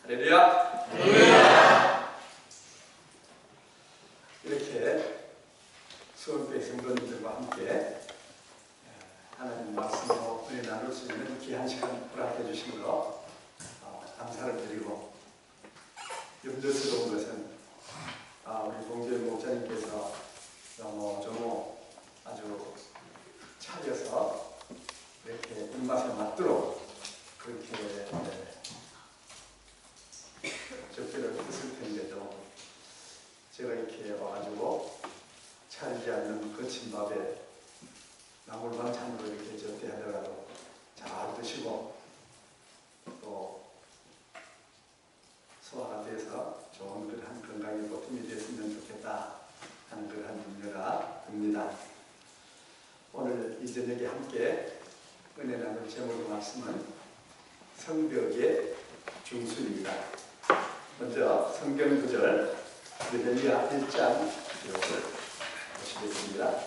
할렐루야! 할렐루야! 이렇게 수원교회 성도님들과 함께 하나님 말씀으로 은혜 나눌 수 있는 귀한 시간 허락해 주신 거 감사를 드리고, 염려스러운 것은 우리 봉규현 목사님께서 너무 아주 차려서 이렇게 입맛에 맞도록 그렇게 접대를 했을 텐데도 제가 이렇게 와가지고 차리지 않는 거친 밥에 나물만 찬으로 이렇게 접대하더라도 잘 드시고 또 소화가 돼서 좋은 그러한 건강의 보탬이 됐으면 좋겠다 하는 그러한 염려가 듭니다. 오늘 이 저녁에 함께 은혜 나눌 제목의 말씀은 성벽의 중순입니다. 먼저 성경 구절 느헤미야 1장 기록을 보시겠습니다.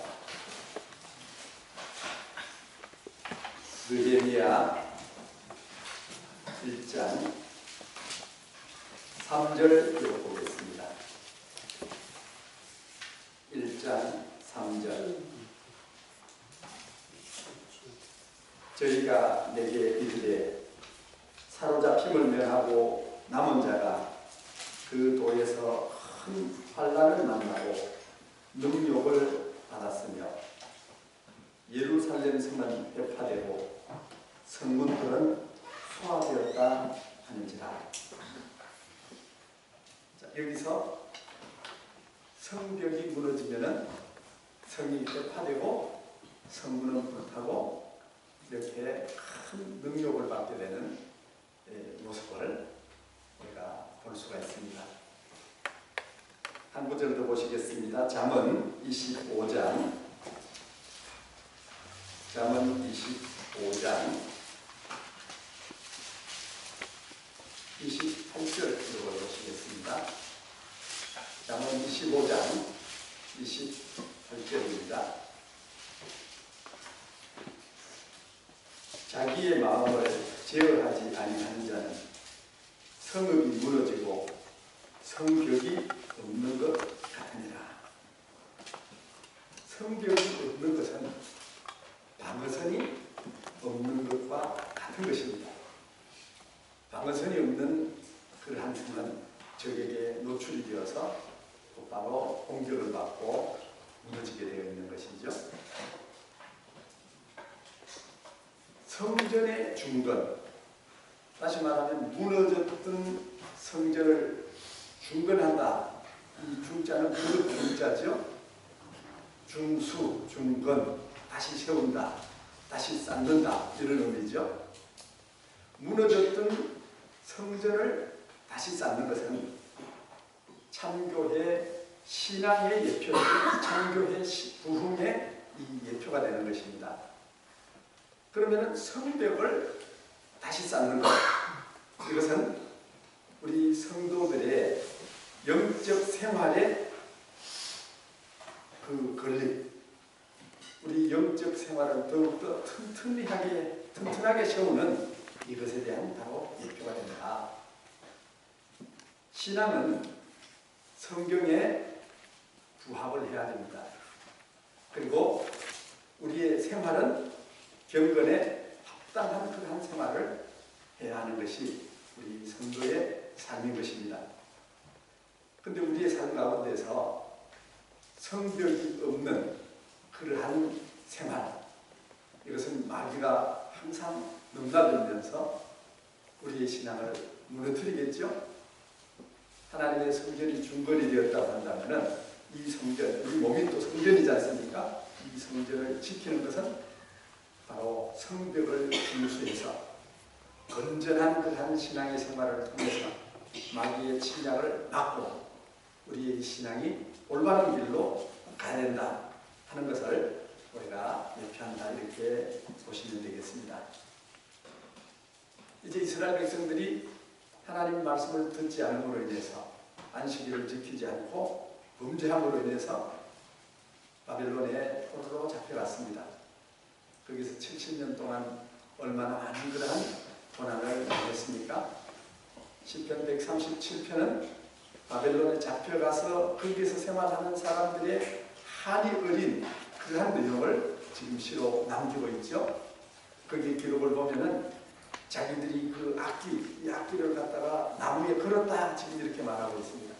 느헤미야 1장 3절 기록 보겠습니다. 1장 3절. 저희가 내게 이르되 사로잡힘을 면하고 남은 자가 그 도에서 큰 환난을 만나고 능욕을 받았으며 예루살렘 성은 회파되고 성문들은 수화되었다 하는지라. 자, 여기서 성벽이 무너지면은 성이 회파되고 성문은 불타고 이렇게 큰 능욕을 받게 되는 모습을 우리가 볼 수가 있습니다. 한 구절 더 보시겠습니다. 잠언 25장 28절 기록을 보시겠습니다. 잠언 25장 28절입니다. 자기의 마음을 제어하지 아니하는 자는 성읍이 무너지고 성벽이 없는 것 같으니라. 성벽이 없는 것은 방어선이 없는 것과 같은 것입니다. 방어선이 없는 그러한 성은 적에게 노출이 되어서 곧바로 공격을 받고 무너지게 되어 있는 것이죠. 성전의 중건, 다시 말하면 무너졌던 성전을 중건한다. 이 중자는 그릇 중자죠. 중수, 중건, 다시 세운다, 다시 쌓는다, 이런 의미죠. 무너졌던 성전을 다시 쌓는 것은 참교회 신앙의 예표, 참교회 부흥의 이 예표가 되는 것입니다. 그러면 성벽을 다시 쌓는 것, 이것은 우리 성도들의 영적 생활의 그 건립, 우리 영적 생활을 더욱더 튼튼하게 세우는 이것에 대한 바로 예표가 됩니다. 신앙은 성경에 부합을 해야 됩니다. 그리고 우리의 생활은 경건에 합당한 그러한 생활을 해야 하는 것이 우리 성도의 삶인 것입니다. 그런데 우리의 삶 가운데서 성벽이 없는 그러한 생활, 이것은 마귀가 항상 넘나들면서 우리의 신앙을 무너뜨리겠죠. 하나님의 성전이 중건이 되었다고 한다면 이 성전, 우리 몸이 또 성전이지 않습니까? 이 성전을 지키는 것은 바로 성벽을 중수해서 건전한 그한 신앙의 생활을 통해서 마귀의 침략을 막고 우리의 신앙이 올바른 길로 가야 된다 하는 것을 우리가 예표한다, 이렇게 보시면 되겠습니다. 이제 이스라엘 백성들이 하나님 말씀을 듣지 않음으로 인해서 안식일을 지키지 않고 범죄함으로 인해서 바벨론의 포로로 잡혀갔습니다. 거기서 70년 동안 얼마나 많은 그러한 고난을 당했습니까? 시편 137편은 바벨론에 잡혀가서 거기서 생활하는 사람들의 한이 어린 그러한 내용을 지금 시로 남기고 있죠. 거기 기록을 보면은 자기들이 그 이 악기를 갖다가 나무에 걸었다 지금 이렇게 말하고 있습니다.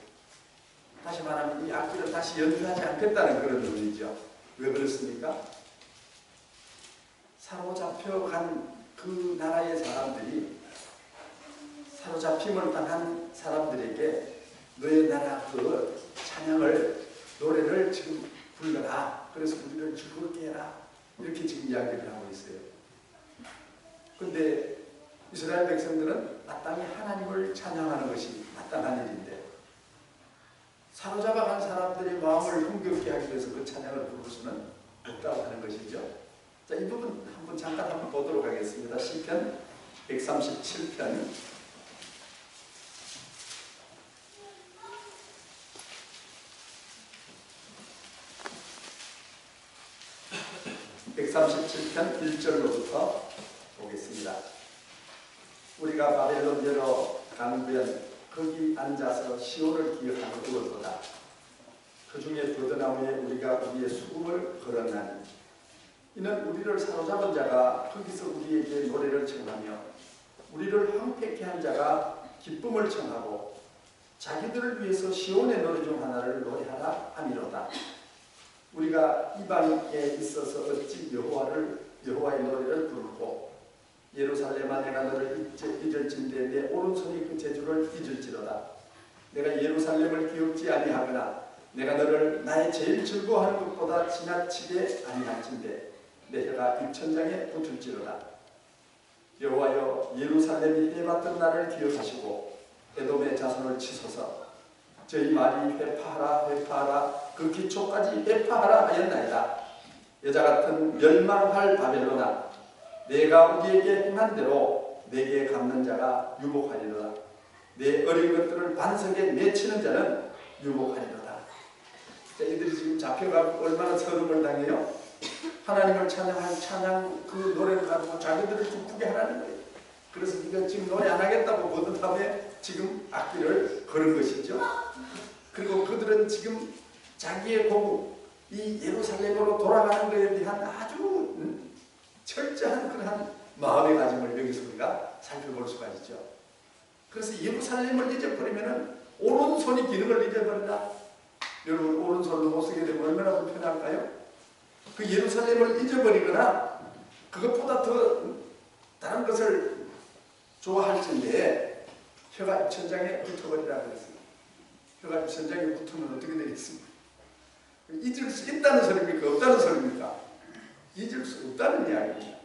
다시 말하면 이 악기를 다시 연주하지 않겠다는 그런 의미죠. 왜 그렇습니까? 사로잡혀간 그 나라의 사람들이 사로잡힘을 당한 사람들에게 너의 나라 그 찬양을 노래를 지금 불러라. 그래서 우리를 즐겁게 해라. 이렇게 지금 이야기를 하고 있어요. 그런데 이스라엘 백성들은 마땅히 하나님을 찬양하는 것이 마땅한 일인데 사로잡아간 사람들의 마음을 흥겹게 하기 위해서 그 찬양을 부를 수는 없다고 하는 것이죠. 자, 이 부분 잠깐 한번 보도록 하겠습니다. 시편 137편 137편 1절로부터 보겠습니다. 우리가 바벨론 여러 강변 거기 앉아서 시온을 기억하며 울었도다. 그 중에 버드나무에 우리가 우리의 수금을 걸었나니 이는 우리를 사로잡은 자가 거기서 우리에게 노래를 청하며 우리를 황폐케 한 자가 기쁨을 청하고 자기들을 위해서 시온의 노래 중 하나를 노래하라 함이로다. 우리가 이방에 있어서 어찌 여호와의 노래를 부르고 예루살렘아 내가 너를 잊을진대 내 오른손이 그 재주를 잊을지로다. 내가 예루살렘을 기억지 아니하거나 내가 너를 나의 제일 즐거워하는 것보다 지나치게 아니할진대 내 혀가 입천장에 붙을지로다. 여호와여 예루살렘이 해봤던 날을 기억하시고 에돔의 자손을 치소서. 저희 말이 회파하라 회파하라 그 기초까지 회파하라 하였나이다. 여자 같은 멸망할 바벨로나 내가 우리에게 행한 대로 내게 갚는 자가 유복하리로다. 내 어린 것들을 반석에 맺히는 자는 유복하리로다. 자, 이들이 지금 잡혀가고 얼마나 서름을 당해요? 하나님을 찬양한 찬양 그 노래를 가지고 자기들을 기쁘게 하라는 거예요. 그래서 네가 지금 노래 안 하겠다고 버드나무에 지금 악기를 걸은 것이죠. 그리고 그들은 지금 자기의 고국 이 예루살렘으로 돌아가는 것에 대한 아주 철저한 그러한 마음의 가짐을 여기서 우리가 살펴볼 수가 있죠. 그래서 예루살렘을 잊어버리면 오른손이 기능을 잊어버린다. 여러분 오른손을 못 쓰게 되면 얼마나 불편할까요? 그 예루살렘을 잊어버리거나 그것보다 더 다른 것을 좋아할진데 혀가 입천장에 붙어버리라 그랬습니다. 혀가 입천장에 붙으면 어떻게 되겠습니까? 잊을 수 있다는 소리입니까? 없다는 소리입니까? 잊을 수 없다는 이야기입니다.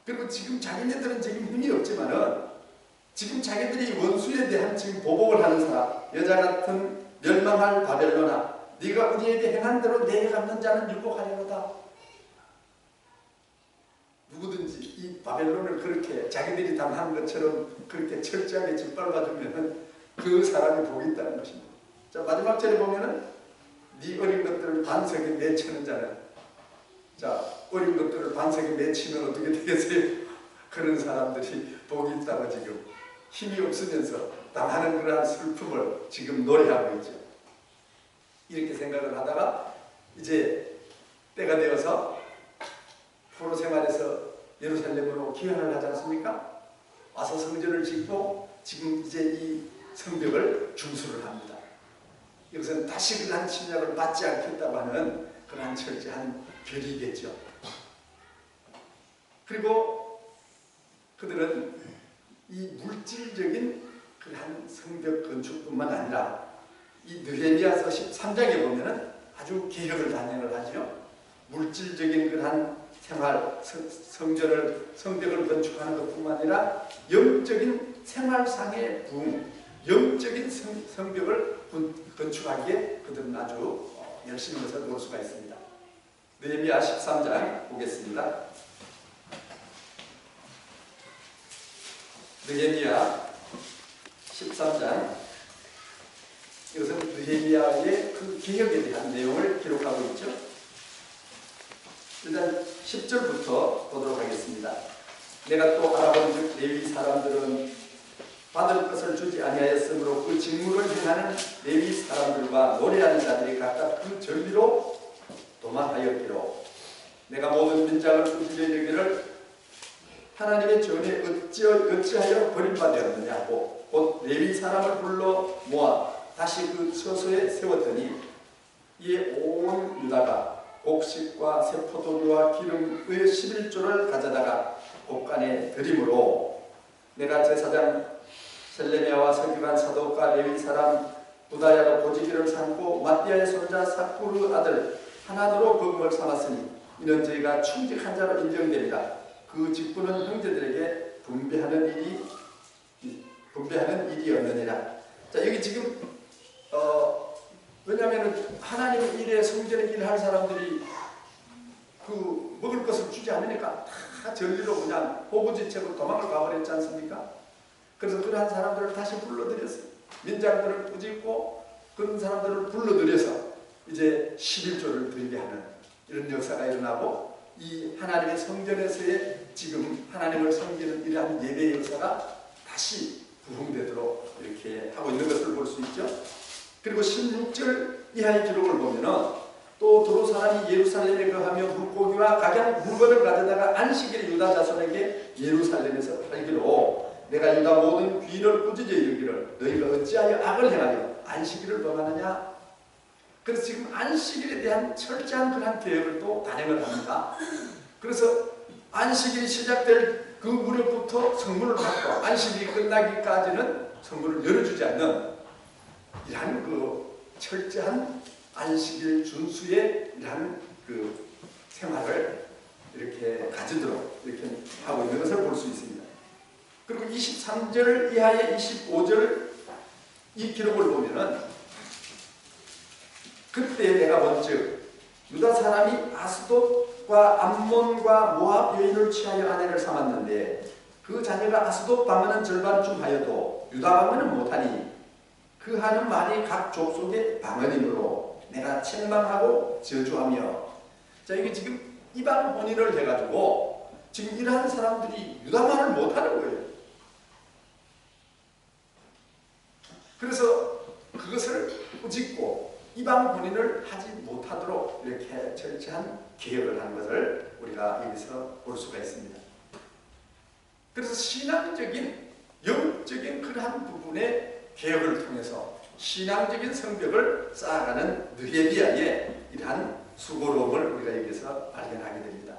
그리고 지금 자기네들은 지금 힘이 없지만은 지금 자기들이 원수에 대한 지금 보복을 하는 사람, 여자 같은 멸망할 바벨로나 네가 우리에게 행한 대로 내게 갚는 자는 유복하리로다. 누구든지 이 바벨론을 그렇게 자기들이 당한 것처럼 그렇게 철저하게 짓밟아주면 그 사람이 복이 있다는 것입니다. 자, 마지막 절에 보면은 네 어린 것들을 반석에 맺히는 자는, 자, 어린 것들을 반석에 맺히면 어떻게 되겠어요? 그런 사람들이 복이 있다고 지금 힘이 없으면서 당하는 그러한 슬픔을 지금 노래하고 있죠. 이렇게 생각을 하다가 이제 때가 되어서 포로 생활에서 예루살렘으로 귀환을 하지 않습니까? 와서 성전을 짓고 지금 이제 이 성벽을 중수를 합니다. 이것은 다시 그러한 침략을 받지 않겠다고 하는 그러한 철저한 결의겠죠. 그리고 그들은 이 물질적인 그러한 성벽 건축뿐만 아니라 이 느헤미야서 13장에 보면은 아주 개혁을 단행을 하죠. 물질적인 그러한 생활, 성벽을 건축하는 것뿐만 아니라 영적인 생활상의 부흥, 영적인 성벽을 건축하기에 그들은 아주 열심히 해서 볼 수가 있습니다. 느헤미야 13장 보겠습니다. 느헤미야 13장, 이것은 느헤미야의 그 개혁에 대한 내용을 기록하고 있죠. 일단 10절부터 보도록 하겠습니다. 내가 또 알아본즉 레위 사람들은 받을 것을 주지 아니하였으므로 그 직무를 행하는 레위 사람들과 노래하는 자들이 각각 그 전리로 도망하였기로 내가 모든 민장을 꾸짖어 이르기를 하나님의 전에 어찌하여 버림받았느냐고 곧 레위 사람을 불러 모아 다시 그 처소에 세웠더니 이에 온 유다가 곡식과 새 포도주와 기름의 11조를 가져다가 곳간에 드림으로 내가 제사장 셀레미야와 서기관 사독과 레위 사람 부다야로 고지기를 삼고 마띠아의 손자 사쿠르 아들 하나도로 거금을 삼았으니 이는 저희가 충직한 자로 인정됩니다. 그 직분은 형제들에게 분배하는 일이었느니라. 자, 여기 지금 왜냐하면 하나님의 일에 성전의 일을 할 사람들이 그 먹을 것을 주지 않으니까 다 전리로 그냥 호구지책으로 도망을 가버렸지 않습니까? 그래서 그러한 사람들을 다시 불러들였어요. 민장들을 꾸짖고 그런 사람들을 불러들여서 이제 11조를 드리게 하는 이런 역사가 일어나고 이 하나님의 성전에서의 지금 하나님을 섬기는 이러한 예배 역사가 다시 부흥되도록 이렇게 하고 있는 것을 볼 수 있죠. 그리고 16절 이하의 기록을 보면은 또 도로 사람이 예루살렘에 거하며 물고기와 각양 물건을 가져다가 안식일에 유다 자손에게 예루살렘에서 팔기로 내가 유다 모든 귀인을 꾸짖어 이르기를 너희가 어찌하여 악을 행하여 안식일을 범하느냐. 그래서 지금 안식일에 대한 철저한 그런 계획을 또 단행을 합니다. 그래서 안식일이 시작될 그 무렵부터 성문을 닫고 안식일이 끝나기까지는 성문을 열어주지 않는 이러한 그 철저한 안식일 준수의 이러한 그 생활을 이렇게 가지도록 이렇게 하고 있는 것을 볼 수 있습니다. 그리고 23절 이하의 25절 이 기록을 보면은 그때 내가 본즉 유다 사람이 아스돗과 암몬과 모압 여인을 취하여 아내를 삼았는데 그 자녀가 아스돗 방언은 절반쯤 하여도 유다 방언은 못하니 그 하는 말이 각 족속의 방언이므로 내가 책망하고 저주하며. 자, 이게 지금 이방 혼인을 해가지고 지금 이러한 사람들이 유다 말을 못하는 거예요. 그래서 그것을 꾸짖고 이방 혼인을 하지 못하도록 이렇게 철저한 계획을 한 것을 우리가 여기서 볼 수가 있습니다. 그래서 신앙적인 영적인 그러한 부분의 개혁을 통해서 신앙적인 성벽을 쌓아가는 느헤미야의 이러한 수고로움을 우리가 여기서 발견하게 됩니다.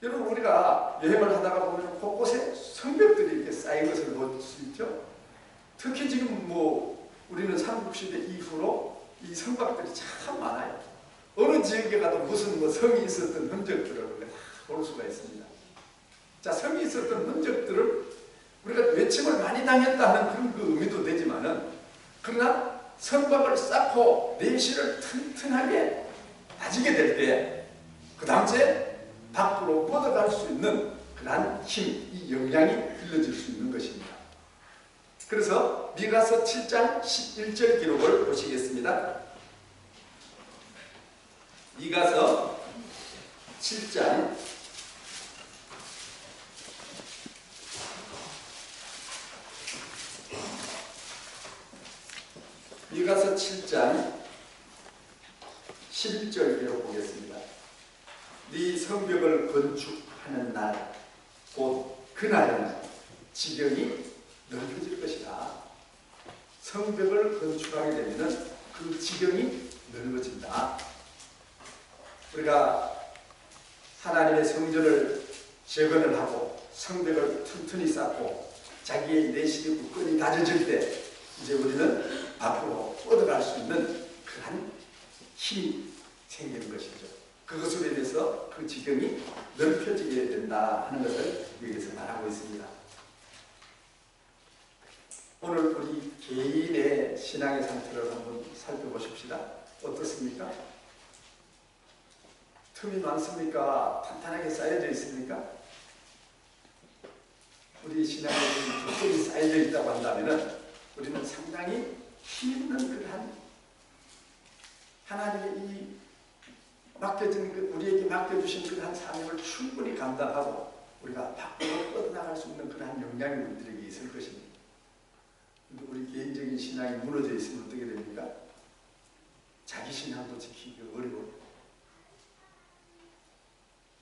여러분, 우리가 여행을 하다가 보면 곳곳에 성벽들이 이렇게 쌓인 것을 볼 수 있죠. 특히 지금 우리는 삼국시대 이후로 이 성곽들이 참 많아요. 어느 지역에 가도 무슨 성이 있었던 흔적들을 우리가 다 볼 수가 있습니다. 자, 성이 있었던 흔적들을 우리가 외침을 많이 당했다는 그런 그 의미도 되지만은 그러나 성곽을 쌓고 내실을 튼튼하게 다지게 될 때 그 당시에 밖으로 뻗어갈 수 있는 그러한 힘, 이 역량이 길러질 수 있는 것입니다. 그래서 미가서 7장 11절 기록을 보시겠습니다. 미가서 7장 11절 기록 보겠습니다. 네 성벽을 건축하는 날, 곧 그날에는 지경이 넓어질 것이다. 성벽을 건축하게 되면 그 지경이 넓어진다. 우리가 하나님의 성전을 재건을 하고 성벽을 튼튼히 쌓고 자기의 내실이 굳건히 다져질 때 이제 우리는 앞으로 뻗어갈 수 있는 그런 힘이 생기는 것이죠. 그것으로 인해서 그 지경이 넓혀지게 된다 하는 것을 여기서 말하고 있습니다. 오늘 우리 개인의 신앙의 상태를 한번 살펴보십시다. 어떻습니까? 틈이 많습니까? 탄탄하게 쌓여져 있습니까? 우리 신앙에 틈이 쌓여져 있다고 한다면 우리는 상당히 힘있는 그러한 하나님의 이 우리에게 맡겨주신 그러한 사명을 충분히 감당하고 우리가 밖으로 뻗어나갈 수 있는 그러한 역량이 우리들에게 있을 것입니다. 근데 우리 개인적인 신앙이 무너져 있으면 어떻게 됩니까? 자기 신앙도 지키기 어려워요.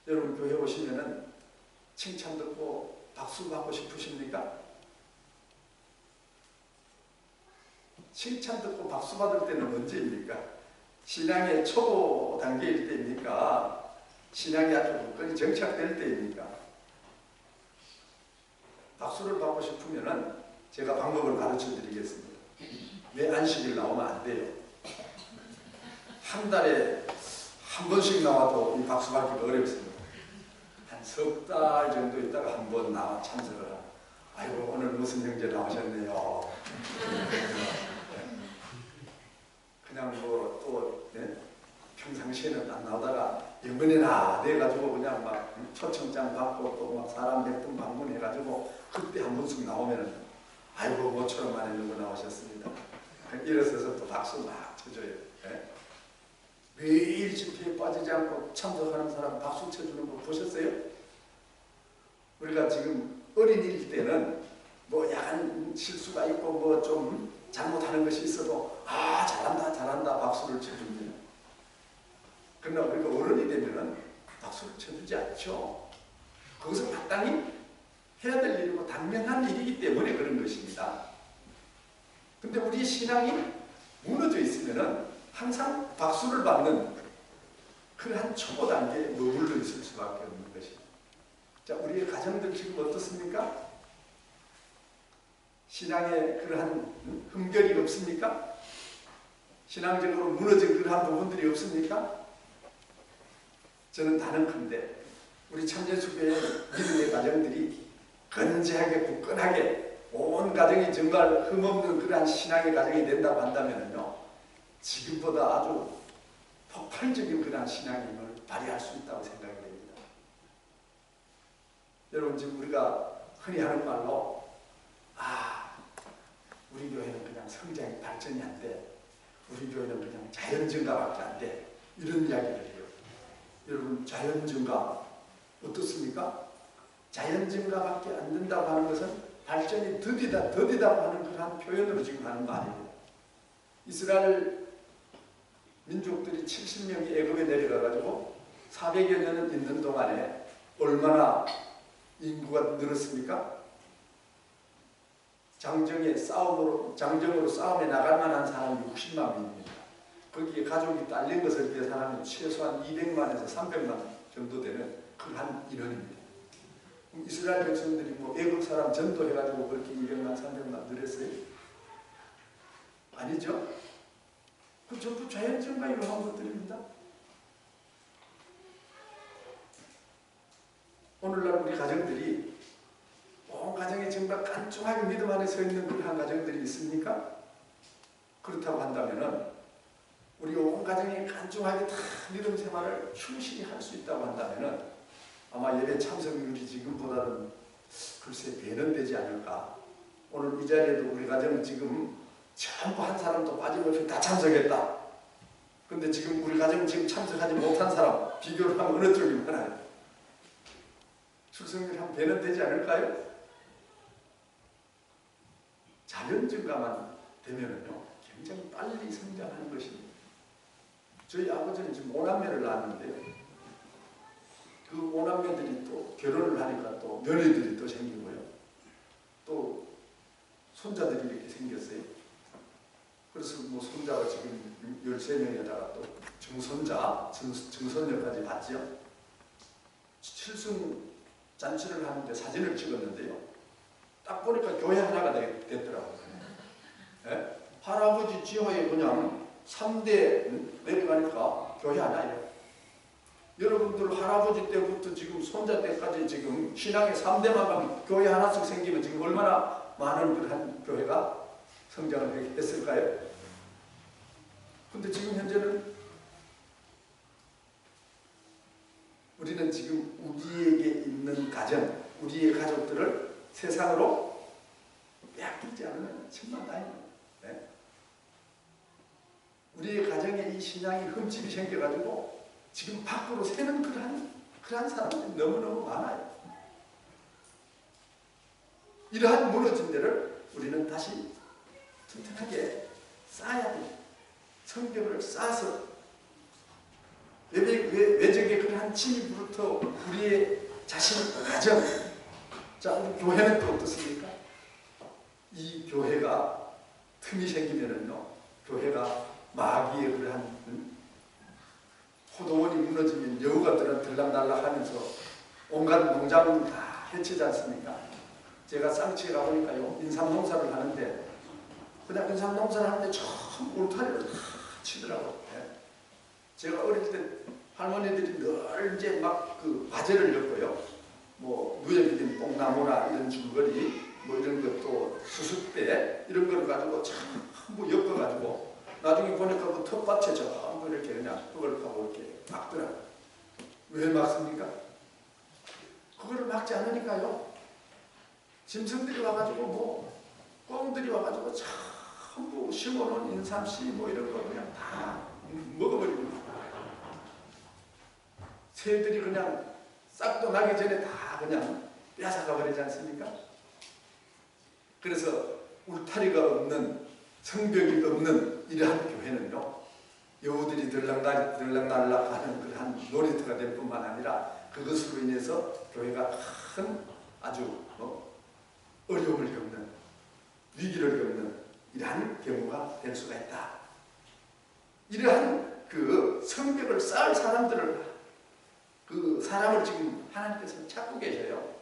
여러분 교회 오시면은 칭찬 듣고 박수 받고 싶으십니까? 칭찬 듣고 박수 받을 때는 언제입니까? 신앙의 초보 단계일 때입니까? 신앙이 아주 굳건히 정착될 때입니까? 박수를 받고 싶으면은 제가 방법을 가르쳐 드리겠습니다. 왜 안식일 나오면 안 돼요? 한 달에 한 번씩 나와도 이 박수 받기가 어렵습니다. 한 석 달 정도 있다가 한 번 나와 참석을 하고, 아이고 오늘 무슨 형제 나오셨네요. 그냥 뭐 또 평상시에는 안 나오다가 이번에나 돼가지고 그냥 막 초청장 받고 또 막 사람 몇 분 방문해가지고 그때 한 번씩 나오면은 아이고 모처럼 만에 누구 나오셨습니다. 일어서서 또 박수 막 쳐줘요. 네? 매일 집회에 빠지지 않고 참석하는 사람 박수 쳐주는 거 보셨어요? 우리가 지금 어린이일 때는 뭐 약간 실수가 있고 뭐 좀 잘못하는 것이 있어도 아 잘한다 잘한다 박수를 쳐줍니다. 그러나 우리가 어른이 되면은 박수를 쳐주지 않죠. 그것은 마땅히 해야 될 일이고 당연한 일이기 때문에 그런 것입니다. 근데 우리 신앙이 무너져 있으면은 항상 박수를 받는 그러한 초보 단계에 머물러 있을 수밖에 없는 것입니다. 자, 우리의 가정들 지금 어떻습니까? 신앙에 그러한 흠결이 없습니까? 신앙적으로 무너진 그러한 부분들이 없습니까? 저는 단언컨대 우리 참예수교회 믿음의 가정들이 건재하게 굳건하게 온 가정이 정말 흠없는 그러한 신앙의 가정이 된다고 한다면요, 지금보다 아주 폭발적인 그러한 신앙의 힘을 발휘할 수 있다고 생각이 됩니다. 여러분 지금 우리가 흔히 하는 말로 우리 교회는 그냥 성장이 발전이 안 돼. 우리 교회는 그냥 자연 증가밖에 안 돼. 이런 이야기를 해요. 여러분 자연 증가 어떻습니까? 자연 증가밖에 안 된다고 하는 것은 발전이 더디다고 하는 그런 표현으로 지금 하는 말이에요. 이스라엘 민족들이 70명이 애굽에 내려가가지고 400여 년을 있는 동안에 얼마나 인구가 늘었습니까? 장정으로 싸움에 나갈 만한 사람이 60만 명입니다. 거기에 가족이 딸린 것을 계산하면 최소한 200만에서 300만 정도 되는 그러한 인원입니다. 이스라엘 백성들이 뭐 애국 사람 전도해가지고 그렇게 200만, 300만 늘었어요? 아니죠? 그 전부 자연증과 이러한 것들입니다. 오늘날 우리 가정들이 온 가정이 정말 깐중하게 믿음 안에 서 있는 그러한 가정들이 있습니까? 그렇다고 한다면은 우리 온 가정이 깐중하게 다 믿음 생활을 충실히 할 수 있다고 한다면은 아마 예배 참석률이 지금보다는 글쎄 배는 되지 않을까. 오늘 이 자리에도 우리 가정은 지금 전부 한 사람도 빠짐없이 다 참석했다. 근데 지금 우리 가정은 지금 참석하지 못한 사람 비교를 하면 어느 쪽이 많아요? 출석률이 한 배는 되지 않을까요? 자연 증가만 되면은요, 굉장히 빨리 성장하는 것입니다. 저희 아버지는 지금 5남매를 낳았는데요. 그 5남매들이 또 결혼을 하니까 또 며느리들이 또 생기고요. 또 손자들이 이렇게 생겼어요. 그래서 뭐 손자가 지금 13명에다가 또 증손녀까지 봤죠. 칠순 잔치를 하는데 사진을 찍었는데요. 딱 보니까 교회 하나가 됐더라고요. 네? 할아버지 지하에 그냥 3대 내려가니까 교회 하나예요. 여러분들 할아버지 때부터 지금 손자 때까지 지금 신앙의 3대만 가면 교회 하나씩 생기면 지금 얼마나 많은 그런 교회가 성장을 했을까요? 근데 지금 현재는 우리는 지금 우리에게 있는 가정, 우리의 가족들을 세상으로 빼앗기지 않으면 천만다행입니다. 네? 우리의 가정에 이 신앙이 흠집이 생겨가지고 지금 밖으로 새는 그러한 사람들이 너무너무 많아요. 이러한 무너진 데를 우리는 다시 튼튼하게 쌓아야 돼. 성벽을 쌓아서 외적의 그러한 침입으로부터 우리의 자신, 가정. 자, 우리 교회는 또 어떻습니까? 이 교회가 틈이 생기면은요, 교회가 마귀의 그러한 포도원이 무너지면 여우가들은 들락날락하면서 온갖 농작물을 다 해치지 않습니까? 제가 쌍치에 가보니까요, 인삼농사를 하는데 그냥 인삼농사를 하는데 참 울타리를 다 치더라고요. 제가 어릴 때 할머니들이 늘 이제 막 그 과제를 엮고요. 뭐 누에비린 뽕나무나 이런 줄거리 뭐 이런 것도 수습대 이런 걸 가지고 전부 엮어가지고 나중에 보니까 그 텃밭에 전부 이렇게 그냥 그걸 하고 이렇게 막더라고요. 왜 막습니까? 그거를 막지 않으니까요. 짐승들이 와가지고 뭐 꽁들이 와가지고 전부 심어놓은 인삼씨 뭐 이런 거 그냥 다 먹어버리고 새들이 그냥 싹도 나기 전에 다 그냥 뺏어가 버리지 않습니까? 그래서 울타리가 없는 성벽이 없는 이러한 교회는요, 여우들이 들락날락 하는 그러한 놀이터가 될 뿐만 아니라 그것으로 인해서 교회가 큰 아주 어려움을 겪는, 위기를 겪는 이러한 경우가 될 수가 있다. 이러한 그 성벽을 쌓을 사람을 지금 하나님께서 찾고 계셔요.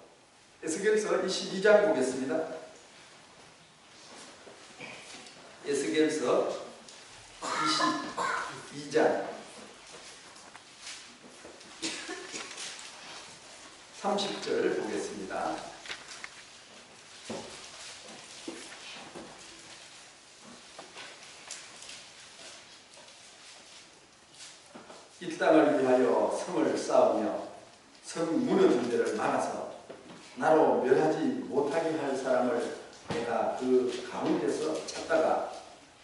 에스겔서 22장 보겠습니다. 에스겔서 22장 30절 보겠습니다. 이 땅을 위하여 성을 쌓으며 성 무너진 데를 막아서 나로 멸하지 못하게 할 사람을 내가 그 가운데서 찾다가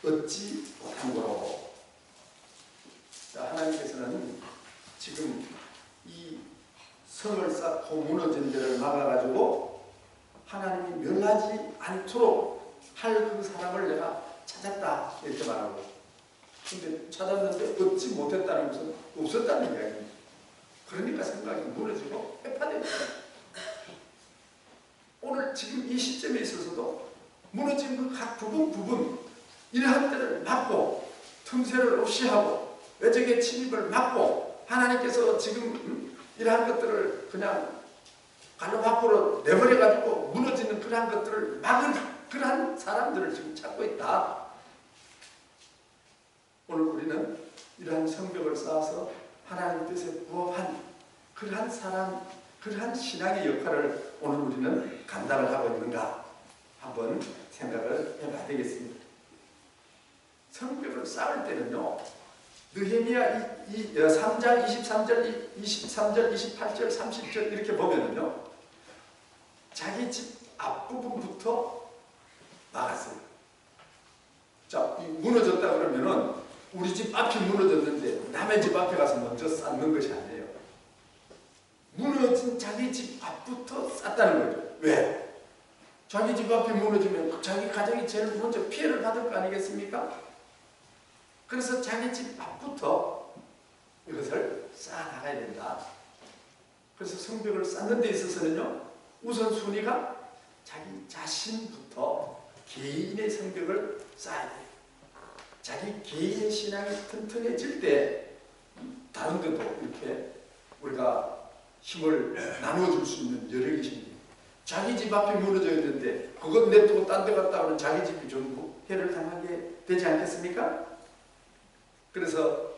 얻지 못한 거로. 하나님께서는 지금 이 성을 쌓고 무너진 데를 막아가지고 하나님이 멸하지 않도록 할 그 사람을 내가 찾았다 이렇게 말하고, 근데 찾았는데 얻지 못했다는 것은 없었다는 이야기입니다. 그러니까 생각이 무너지고 해파됩니다. 오늘 지금 이 시점에 있어서도 무너진 그 각 부분 이러한 때를 막고 틈새를 없이 하고 외적의 침입을 막고 하나님께서 지금 이러한 것들을 그냥 갈로 밖으로 내버려가지고 무너지는 그러한 것들을 막은 그러한 사람들을 지금 찾고 있다. 오늘 우리는 이러한 성벽을 쌓아서 하나님 뜻에 부합한 그러한 사람, 그러한 신앙의 역할을 오늘 우리는 감당을 하고 있는가 한번 생각을 해봐야 되겠습니다. 성벽을 쌓을 때는요, 느헤미야 3장 23절, 28절, 30절 이렇게 보면은요, 자기 집 앞부분부터 막았어요. 자, 무너졌다 그러면은 우리 집 앞이 무너졌는데 남의 집 앞에 가서 먼저 쌓는 것이 아니에요. 무너진 자기 집 앞부터 쌓다는 거죠. 왜? 자기 집 앞이 무너지면 자기 가정이 제일 먼저 피해를 받을 거 아니겠습니까? 그래서 자기 집 앞부터 이것을 쌓아나가야 된다. 그래서 성벽을 쌓는 데 있어서는요, 우선순위가 자기 자신부터 개인의 성벽을 쌓아야 돼요. 자기 개인의 신앙이 튼튼해질 때 다른 데도 이렇게 우리가 힘을 나눠줄 수 있는 여력이 생깁니다. 자기 집 앞이 무너져 있는데 그것 냅두고 딴 데 갔다 오면 자기 집이 전부 해를 당하게 되지 않겠습니까? 그래서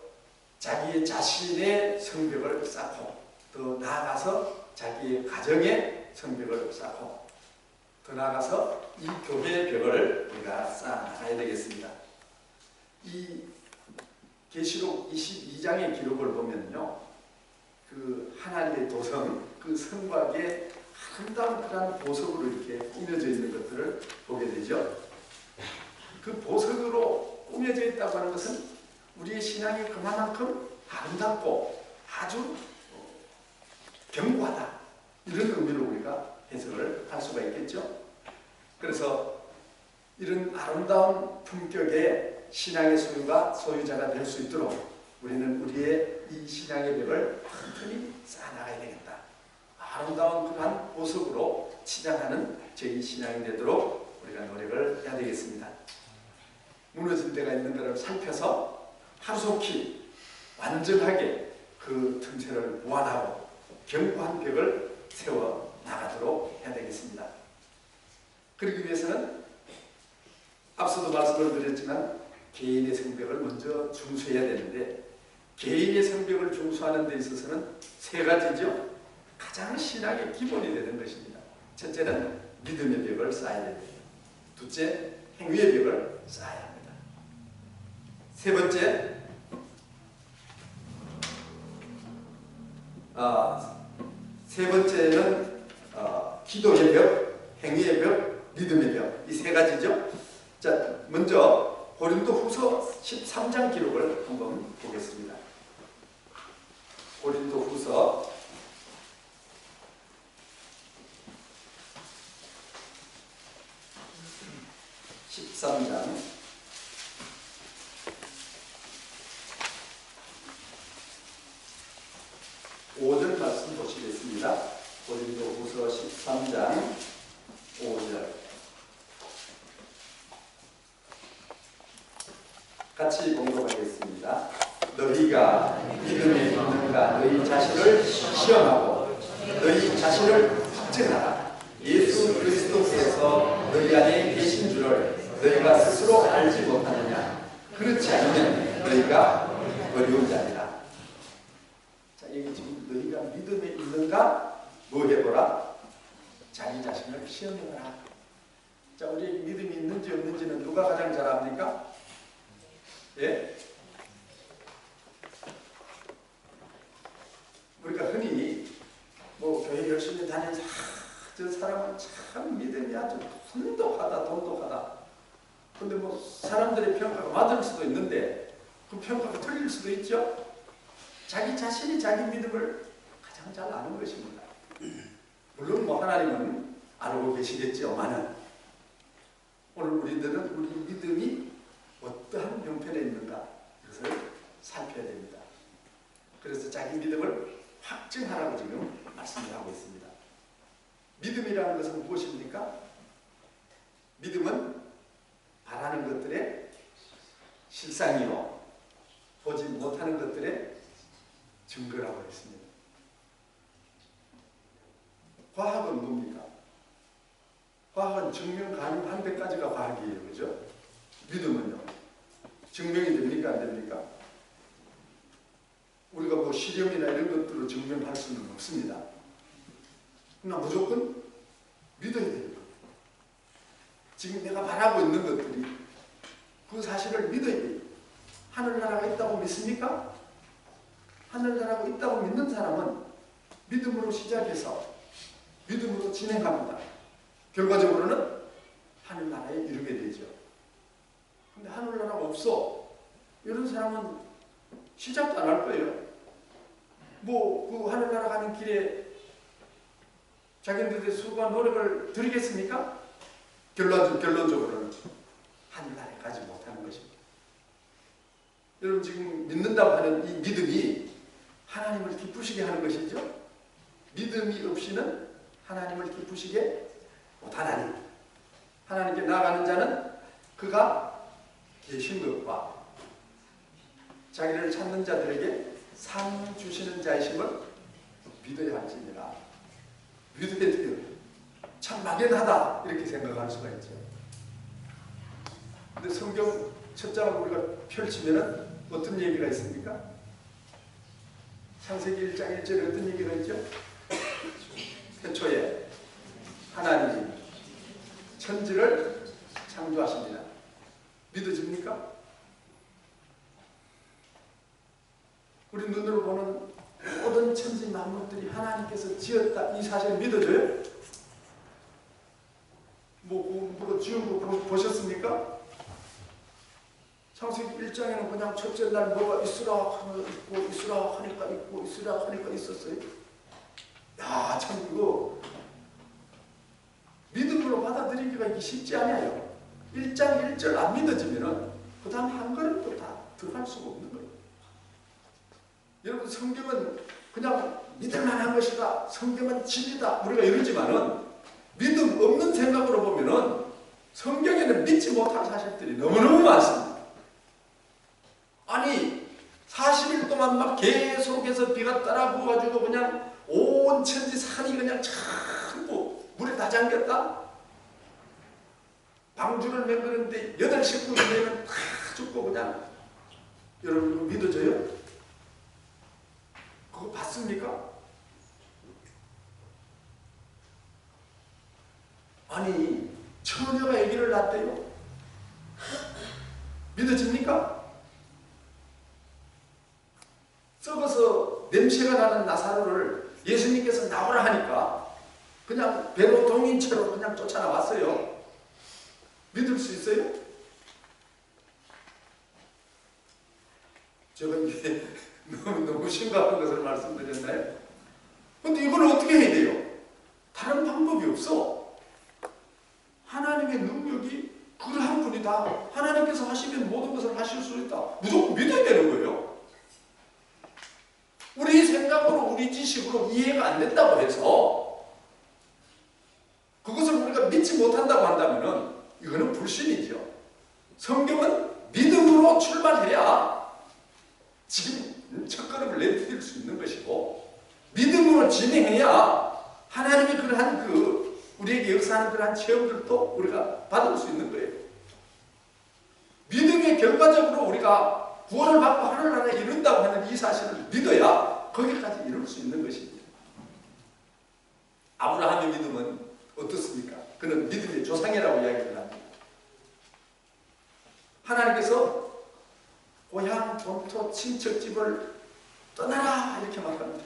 자기의 자신의 성벽을 쌓고 더 나아가서 자기의 가정의 성벽을 쌓고 더 나아가서 이 교회의 벽을 우리가 쌓아나가야 되겠습니다. 이 계시록 22장의 기록을 보면요, 그 하나님의 도성, 그 성곽에 아름다운 그런 보석으로 이렇게 꾸며져 있는 것들을 보게 되죠. 그 보석으로 꾸며져 있다고 하는 것은 우리의 신앙이 그만큼 아름답고 아주 견고하다, 이런 의미로 우리가 해석을 할 수가 있겠죠. 그래서 이런 아름다운 품격의 신앙의 소유자가 될 수 있도록 우리는 우리의 이 신앙의 벽을 튼튼히 쌓아나가야 되겠다. 아름다운 그러한 보석으로 치장하는 저희 신앙이 되도록 우리가 노력을 해야 되겠습니다. 무너진 데가 있는 것을 살펴서 하루속히 완전하게 그 틈새를 보완하고 견고한 벽을 세워 나가도록 해야 되겠습니다. 그러기 위해서는 앞서도 말씀을 드렸지만 개인의 성벽을 먼저 중수해야 되는데, 개인의 성벽을 중수하는 데 있어서는 세 가지죠. 가장 신앙의 기본이 되는 것입니다. 첫째는 믿음의 벽을 쌓아야 됩니다. 둘째, 행위의 벽을 쌓아야 합니다. 세 번째, 는 기도의 벽, 행위의 벽, 믿음의 벽, 이 세 가지죠. 자, 먼저 고린도후서 13장 기록을 한번 보겠습니다. 고린도후서 13장 5절 말씀 보시겠습니다. 고린도후서 13장 5절 같이 봉독하겠습니다. 너희가 믿음에 있는가 너희 자신을 시험하고 너희 자신을 확증하라. 예수 그리스도께서 너희 안에 계신 줄을 너희가 스스로 알지 못하느냐. 그렇지 않으면 너희가 어려운 자니라. 자, 여기 지금 너희가 믿음에 있는가 뭐 해보라. 자기 자신을 시험해보라. 자, 우리 믿음이 있는지 없는지는 누가 가장 잘 압니까? 예? 우리가 흔히 뭐 교회 열심히 다니면서 저 사람은 참 믿음이 아주 돈독하다. 근데 뭐 사람들의 평가가 맞을 수도 있는데 그 평가가 틀릴 수도 있죠. 자기 자신이 자기 믿음을 가장 잘 아는 것입니다. 물론 뭐 하나님은 알고 계시겠지만은 오늘 우리들은 우리 믿음이 어떠한 형편에 있는가 이것을 살펴야 됩니다. 그래서 자기 믿음을 확증하라고 지금 말씀을 하고 있습니다. 믿음이라는 것은 무엇입니까? 믿음은 바라는 것들의 실상이요 보지 못하는 것들의 증거라고 했습니다. 과학은 뭡니까? 과학은 증명 가능한 데까지가 과학이에요. 그죠? 믿음은요? 증명이 됩니까? 안 됩니까? 우리가 뭐 실험이나 이런 것들로 증명할 수는 없습니다. 그러나 무조건 믿어야 됩니다. 지금 내가 바라고 있는 것들이 그 사실을 믿어야 돼요. 하늘나라가 있다고 믿습니까? 하늘나라가 있다고 믿는 사람은 믿음으로 시작해서 믿음으로 진행합니다. 결과적으로는 하늘나라에 이르게 되죠. 근데 하늘나라가 없어. 이런 사람은 시작도 안 할 거예요. 뭐 그 하늘나라 가는 길에 자기들의 수고와 노력을 들이겠습니까? 결론적으로는 하늘나라에 가지 못하는 것입니다. 여러분 지금 믿는다고 하는 이 믿음이 하나님을 기쁘시게 하는 것이죠. 믿음이 없이는 하나님을 기쁘시게 못하나니 하나님께 나아가는 자는 그가 계신 것과 자기를 찾는 자들에게 상 주시는 자이심을 믿어야 할지니라. 믿어야 돼요. 참 막연하다 이렇게 생각할 수가 있죠. 근데 성경 첫 장을 우리가 펼치면은 어떤 얘기가 있습니까? 창세기 1장 1절에 어떤 얘기가 있죠? 태초에 하나님이 천지를 창조하십니다. 믿어집니까? 우리 눈으로 보는 모든 천지 만물들이 하나님께서 지었다 이 사실을 믿어줘요? 뭐 지은 거 보셨습니까? 창세기 1장에는 그냥 첫째 날 뭐가 있으라 하면 있고 있으라 하니까 있고 있으라 하니까 있었어요. 야, 참 이거 믿음으로 받아들이기가 이게 쉽지 않아요. 1장 1절 안 믿어지면은 그 다음 한 걸음도 다 들어갈 수가 없는 거예요. 여러분, 성경은 그냥 믿을 만한 것이다, 성경은 진리다, 우리가 이러지만은 믿음 없는 생각으로 보면은 성경에는 믿지 못할 사실들이 너무너무 많습니다. 아니 40일 동안 막 계속해서 비가 따라 부어가지고 그냥 온 천지 산이 그냥 전부 물에 다 잠겼다? 방주를 맹그는데 8 식구 되면 다 죽고 그냥, 여러분 이거 믿어져요? 그거 봤습니까? 아니 처녀가 아기를 낳았대요. 믿어집니까? 썩어서 냄새가 나는 나사로를 예수님께서 나오라 하니까 그냥 배로 동인처럼 그냥 쫓아나왔어요. 믿을 수 있어요? 제가 이게 너무 심각한 것을 말씀드렸나요? 근데 이걸 어떻게 해야 돼요? 다른 방법이 없어. 하나님의 능력이 그한 분이다. 하나님께서 하시면 모든 것을 하실 수 있다. 무조건 믿어야 되는 거예요. 우리 생각으로, 우리 지식으로 이해가 안 된다고 해서 그것을 우리가 믿지 못한다고 한다면 이거는 불신이죠. 성경은 믿음으로 출발해야 지금 첫걸음을 내디딜 수 있는 것이고, 믿음으로 진행해야 하나님이 그러한 우리에게 역사하는 그러한 체험들도 우리가 받을 수 있는 거예요. 믿음의 결과적으로 우리가 구원을 받고 하늘나라에 이룬다고 하는 이 사실을 믿어야 거기까지 이룰 수 있는 것입니다. 아브라함의 믿음은 어떻습니까? 그는 믿음의 조상이라고 이야기를 합니다. 하나님께서 고향, 본토, 친척집을 떠나라 이렇게 말합니다.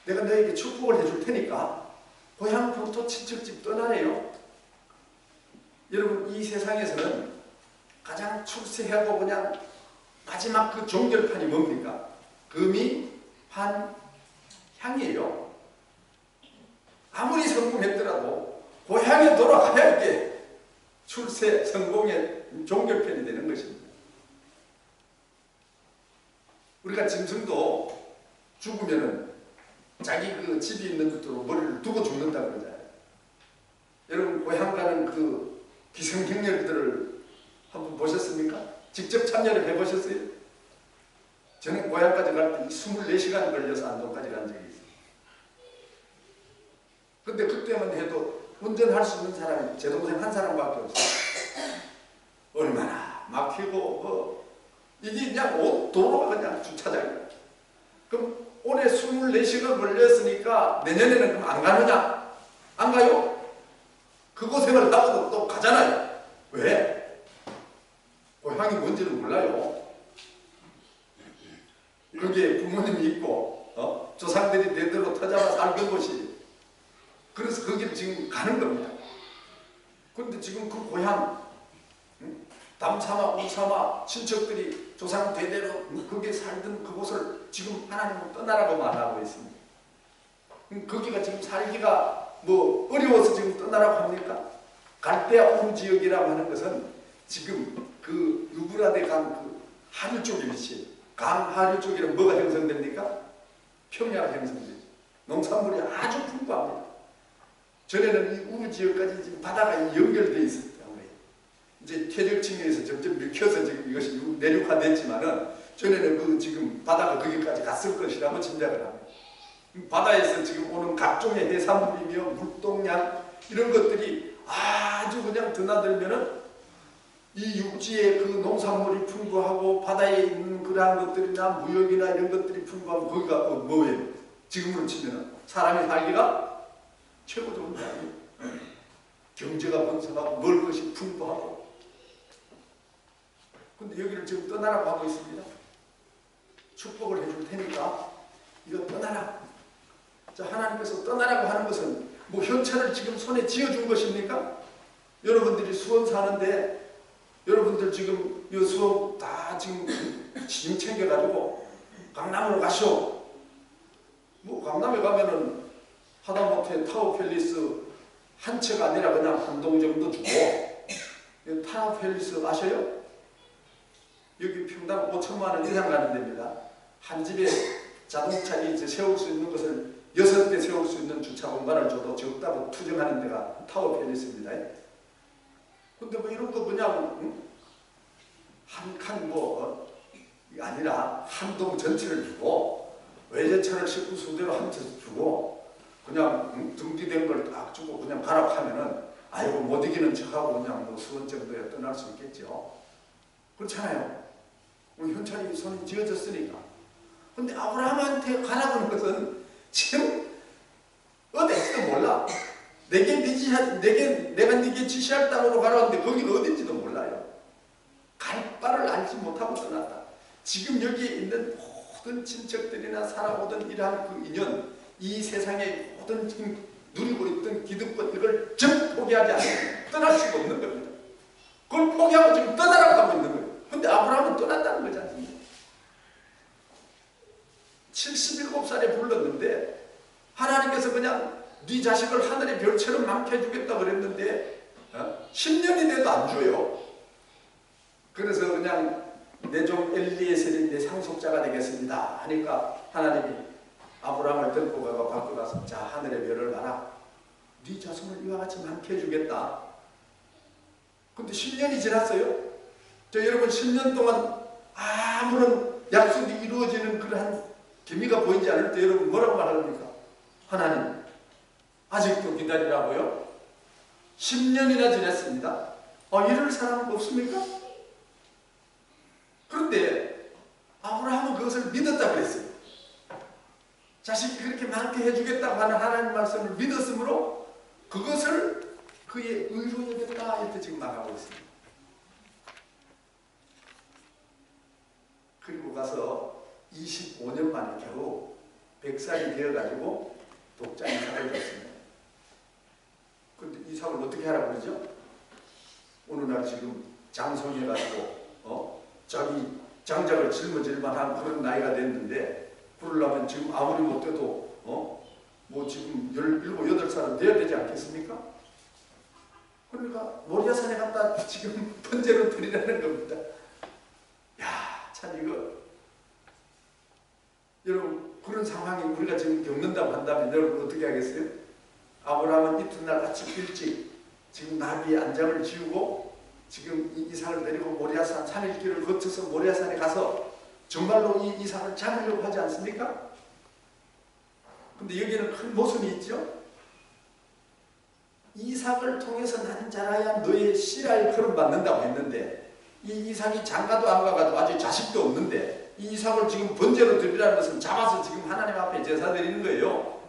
내가 너에게 축복을 해줄 테니까 고향, 본토, 친척집 떠나래요. 여러분, 이 세상에서는 가장 출세하고 그냥 마지막 그 종결판이 뭡니까? 금이, 판, 향이에요. 아무리 성공했더라도 고향에 돌아가야 이게 출세, 성공의 종결편이 되는 것입니다. 우리가 짐승도 죽으면은 자기 그 집이 있는 곳으로 머리를 두고 죽는다 그러잖아요. 여러분, 고향 가는 그 기생객렬들을 한번 보셨습니까? 직접 참여를 해보셨어요? 저는 고향까지 갈 때 24시간 걸려서 안동까지 간 적이 있어요. 근데 그때만 해도 운전할 수 있는 사람이 제 동생 한 사람밖에 없어요. 얼마나 막히고 이게 그냥 도로가 그냥 주차장이에요. 그럼 올해 24시간 걸렸으니까 내년에는 그럼 안 가느냐? 안 가요? 그곳을 하고도 또 가잖아요. 왜? 고향이 뭔지는 몰라요. 거기에 부모님이 있고 조상들이 대대로 터잡아 살던 곳이, 그래서 거기를 지금 가는 겁니다. 그런데 지금 그 고향, 담삼아, 우삼아 친척들이 조상 대대로 거기에 살던 그곳을 지금 하나님은 떠나라고 말하고 있습니다. 거기가 지금 살기가 뭐 어려워서 지금 떠나라고 합니까? 갈대아 우르 지역이라고 하는 것은 지금 그 유브라데 강 그 하류 쪽에 위치해요. 강 하류 쪽에는 뭐가 형성됩니까? 평야가 형성되죠. 농산물이 아주 풍부합니다. 전에는 이 우르 지역까지 지금 바다가 연결되어 있었다. 이제 퇴적층에서 점점 밀켜서 지금 이것이 내륙화됐지만은 전에는 그 지금 바다가 거기까지 갔을 것이라고 짐작을 합니다. 바다에서 지금 오는 각종의 해산물이며 물동량 이런 것들이 아주 그냥 드나들면은 이 육지에 그 농산물이 풍부하고 바다에 있는 그러한 것들이나 무역이나 이런 것들이 풍부하고 거기가 뭐예요? 지금으로 치면은 사람이 살기가 최고 좋은 데 아니에요? 경제가 번성하고 먹을 것이 풍부하고. 근데 여기를 지금 떠나라고 하고 있습니다. 축복을 해줄 테니까 이거 떠나라. 자, 하나님께서 떠나라고 하는 것은 뭐 현찰을 지금 손에 쥐어준 것입니까? 여러분들이 수원 사는데 여러분들 지금 이 수원 다 지금 짐 챙겨가지고 강남으로 가시오. 뭐 강남에 가면은 하다못해 타워 팰리스 한 채가 아니라 그냥 한 동 정도 주고, 타나펠리스 아셔요? 여기 평당 5천만 원 이상 가는 데입니다. 한 집에 자동차 이제 세울 수 있는 것을 6대 세울 수 있는 주차 공간을 줘도 적다고 투정하는 데가 타워팰리스입니다. 근데 뭐 이런 거 그냥 한 칸 아니라 한 동 전체를 주고 외제차를 싣고 수대로 한 채 주고 그냥 등기된 걸 딱 주고 그냥 가라 하면은 아이고 못 이기는 척하고 그냥 뭐 수원 정도에 떠날 수 있겠죠. 그렇잖아요. 우리 현찰이 손이 쥐어졌으니까. 근데 아브라함한테 가라고 하는 것은 지금 어디인지도 몰라. 내가 네게 지시할 땅으로 가라는데 거기가 어딘지도 몰라요. 갈 바를 알지 못하고 떠났다. 지금 여기에 있는 모든 친척들이나 살아오던 이러한 그 인연, 이 세상의 모든 지금 누리고 있던 기득권 이걸 전 포기하지 않으면 떠날 수가 없는 겁니다. 그걸 포기하고 지금 떠나라고 하고 있는 거예요. 근데 아브라함은 떠났다는 거지 않습니까? 77살에 불렀는데 하나님께서 그냥 네 자식을 하늘의 별처럼 많게 해주겠다 그랬는데 10년이 돼도 안 줘요. 그래서 그냥 내 종 엘리에셀이 내 상속자가 되겠습니다 하니까 하나님이 아브라함을 데리고 가고 밖에 가서 자 하늘의 별을 봐라. 네 자손을 이와 같이 많게 해주겠다. 근데 10년이 지났어요. 여러분 10년 동안 아무런 약속이 이루어지는 그러한 기미가 보이지 않을 때 여러분 뭐라고 말합니까? 하나님 아직도 기다리라고요? 10년이나 지났습니다. 이럴 사람 없습니까? 그런데 아브라함은 그것을 믿었다 그랬어요. 자식이 그렇게 많게 해주겠다고 하는 하나님 말씀을 믿었으므로 그것을 그의 의로 여겼다 이렇게 지금 말하고 있습니다. 그리고 가서 25년 만에 겨우 100살이 되어가지고 독자 이삭을 줬습니다. 근데 이삭을 어떻게 하라고 그러죠? 어느 날 지금 장성해가지고 자기 장작을 짊어질 만한 그런 나이가 됐는데 그러려면 지금 아무리 못해도 뭐 지금 17, 8살은 돼야 되지 않겠습니까? 그러니까 모리아산에 갔다 지금 번제로 드리라는 겁니다. 야, 참 이거 여러분 그런 상황이 우리가 지금 겪는다고 한다면 여러분 어떻게 하겠어요? 아브라함은 이튿날 아침 일찍 지금 나귀의 안장을 지우고 지금 이 이삭을 데리고 모리아산 산일길을 거쳐서 모리아산에 가서 정말로 이 이삭을 잡으려고 하지 않습니까? 근데 여기는 큰 모순이 있죠. 이삭을 통해서 나는 자라야 너의 씨라를 걸음 받는다고 했는데 이 이삭이 장가도 안 가가지고 아직 자식도 없는데 이 이삭을 지금 번제로 드리라는 것은 잡아서 지금 하나님 앞에 제사 드리는 거예요.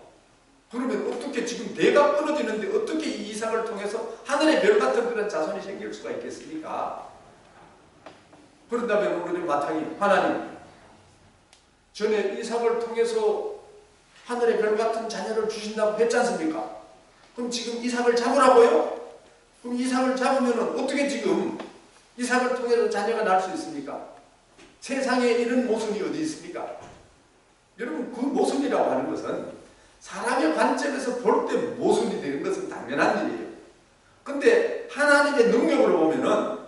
그러면 어떻게 지금 대가 끊어지는데 어떻게 이 이삭을 통해서 하늘의 별 같은 그런 자손이 생길 수가 있겠습니까? 그런다면 우리 마땅히 하나님 전에 이삭을 통해서 하늘의 별 같은 자녀를 주신다고 했지 않습니까? 그럼 지금 이삭을 잡으라고요? 그럼 이삭을 잡으면 어떻게 지금 이삭을 통해서 자녀가 날 수 있습니까? 세상에 이런 모순이 어디 있습니까? 여러분 그 모순이라고 하는 것은 사람의 관점에서 볼 때 모순이 되는 것은 당연한 일이에요. 근데 하나님의 능력으로 보면은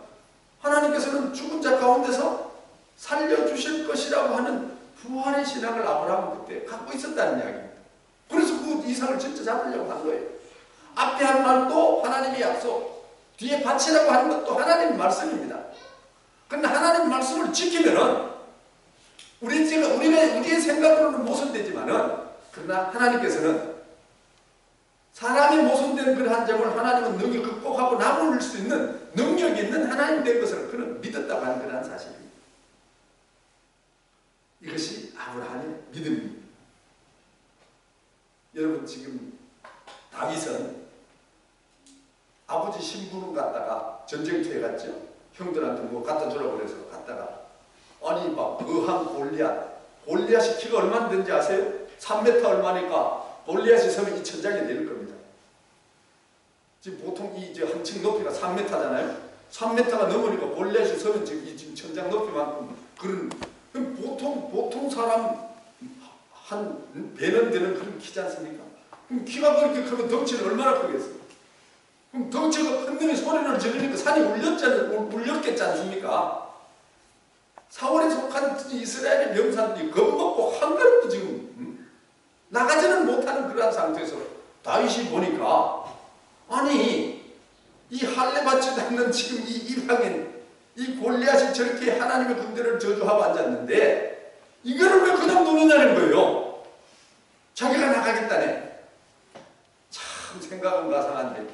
하나님께서는 죽은 자 가운데서 살려주실 것이라고 하는 부활의 신앙을 아브라함은 그때 갖고 있었다는 이야기입니다. 그래서 그 이삭을 진짜 잡으려고 한 거예요. 앞에 한 말도 하나님의 약속, 뒤에 바치라고 하는 것도 하나님의 말씀입니다. 그런데 하나님의 말씀을 지키면은 우리의 생각으로는 모순되지만은 그러나 하나님께서는 사람이 모순된 그러한 점을 하나님은 능히 극복하고 나무를 수 있는 능력이 있는 하나님 된 것을 그는 믿었다고 하는 그러한 사실입니다. 이것이 아브라함의 믿음입니다. 여러분 지금 다윗은 아버지 신부름 갔다가 전쟁터에 갔죠. 형들한테 뭐 갖다 주라고 그래서 갔다가 아니 막 거한 골리앗이 키가 얼마나 되는지 아세요? 3m 얼마니까 골리앗이 서면 이 천장이 될 겁니다. 지금 보통 이 한층 높이가 3m잖아요. 3m가 넘으니까 골리앗이 서면 지금 천장 높이만큼 그런 보통 사람 한 배는 되는 그런 키지 않습니까? 그럼 키가 그렇게 크면 덩치는 얼마나 크겠어요? 그럼 덩치가 큰 놈이 소리를 지르니까 산이 울렸겠지 않습니까? 사월에 속한 이스라엘의 명사들이 겁먹고 한 걸음도 지금 나가지는 못하는 그러한 상태에서 다윗이 보니까 아니 이 할례받지도 않는 지금 이 이방인 이 골리앗이 저렇게 하나님의 군대를 저주하고 앉았는데 이거를 왜 그냥 놓느냐는 거예요. 자기가 나가겠다네. 참 생각은 가상한데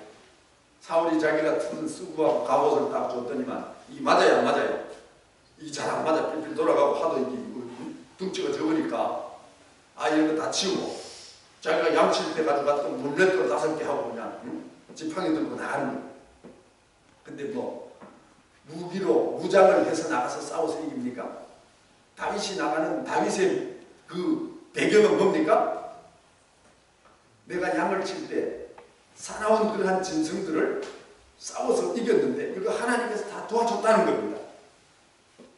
사울이 자기가 튼 쓰고 갑옷을 딱 줬더니만 이게 맞아요 안 맞아요? 이게 잘 안 맞아. 필필 돌아가고 하도 이게 덩치가 적으니까 이런 거 다 치우고 자기가 양칠 때 가져갔던 물맷돌 5개 하고 그냥 지팡이 들고 나가는 거예요. 근데 뭐 무기로 무장을 해서 나가서 싸워서 이깁니까? 다윗이 나가는 다윗의 그 배경은 뭡니까? 내가 양을 칠 때 사나운 그러한 진성들을 싸워서 이겼는데 이거 하나님께서 다 도와줬다는 겁니다.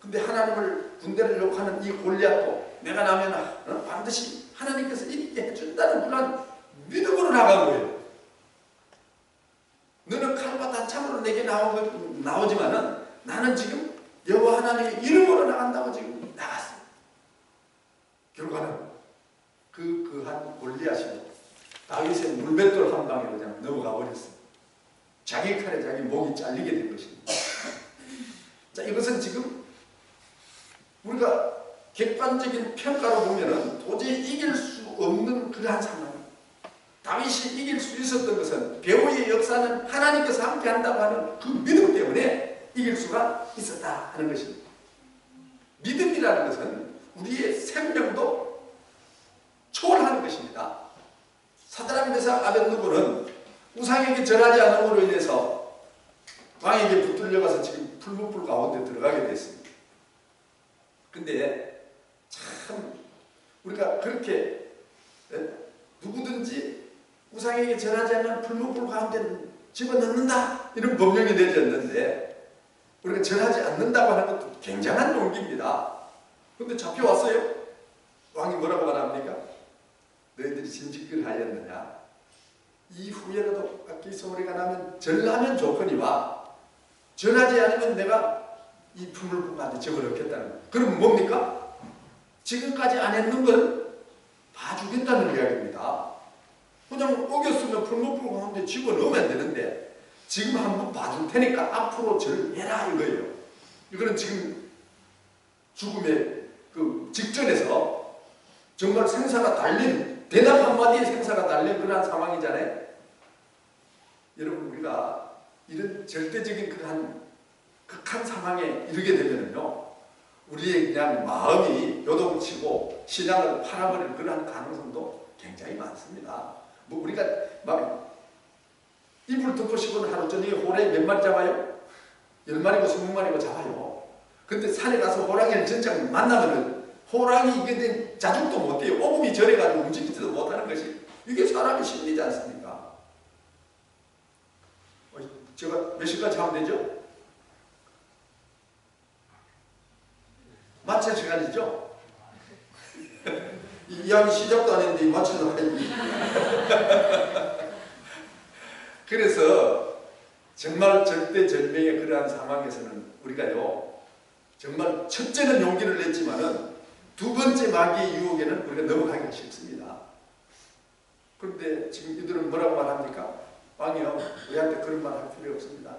근데 하나님을 군대를 욕하는 이 골리앗도 내가 나면 반드시 하나님께서 이기게 해준다는 그런 믿음으로 나간 거예요. 너는 칼과 단창으로 내게 나오지만은 나는 지금 여호와 하나님의 이름으로 나간다고 지금 나갔어요. 결과는 한 골리앗이 다윗의 물맷돌 한 방에 그냥 넘어가 버렸어요. 자기 칼에 자기 목이 잘리게 된 것입니다. 자, 이것은 지금 우리가 객관적인 평가로 보면은 도저히 이길 수 없는 그러한 상황. 다윗이 이길 수 있었던 것은 배후의 역사는 하나님께서 함께 한다고 하는 그 믿음 때문에 이길 수가 있었다 하는 것입니다. 믿음이라는 것은 우리의 생명도 초월하는 것입니다. 사드락 메삭 아벳느고는 우상에게 절하지 않음으로 인해서 왕에게 붙들려가서 지금 풀무불 가운데 들어가게 됐습니다. 근데 참 우리가 그렇게 누구든지 우상에게 절하지 않는 풀무불 가운데 집어넣는다 이런 법령이 내렸는데 우리가 절하지 않는다고 하는 것도 굉장한 용기입니다. 근데 잡혀왔어요. 왕이 뭐라고 말합니까? 너희들이 진직을 하였느냐? 이후에라도 악기 소리가 나면 절하면 좋거니와 절하지 않으면 내가 이 풀무불한테 집어넣겠다는 거예요. 그럼 뭡니까? 지금까지 안 했는 걸 봐주겠다는 이야기입니다. 그냥 어겼으면 풀무불 가운데 집어넣으면 되는데 지금 한번 봐줄 테니까 앞으로 절해라 이거예요. 이거는 지금 죽음의 그 직전에서 정말 생사가 달린 대답 한마디에 생사가 달린 그러한 상황이잖아요. 여러분 우리가 이런 절대적인 그러한 극한 상황에 이르게 되면요 우리의 그냥 마음이 요동치고 신앙을 팔아버릴 그러한 가능성도 굉장히 많습니다. 뭐 우리가 막 이불 덮고 싶은 하루 저녁에 호랑이 몇 마리 잡아요? 10마리고 20마리고 잡아요. 근데 산에 가서 호랑이를 진짜 만나면은 호랑이 이게 자죽도 못해요. 오금이 저래가지고 움직이지도 못하는 것이 이게 사람의 심리지 않습니까? 제가 몇 시까지 하면 되죠? 마칠 시간이죠? 이 이야기 시작도 안 했는데 마치도록 하니. 그래서 정말 절대절명의 그러한 상황에서는 우리가요 정말 첫째는 용기를 냈지만은 두 번째 마귀의 유혹에는 우리가 넘어가기가 쉽습니다. 그런데 지금 이들은 뭐라고 말합니까? 왕이요, 우리한테 그런 말 할 필요 없습니다.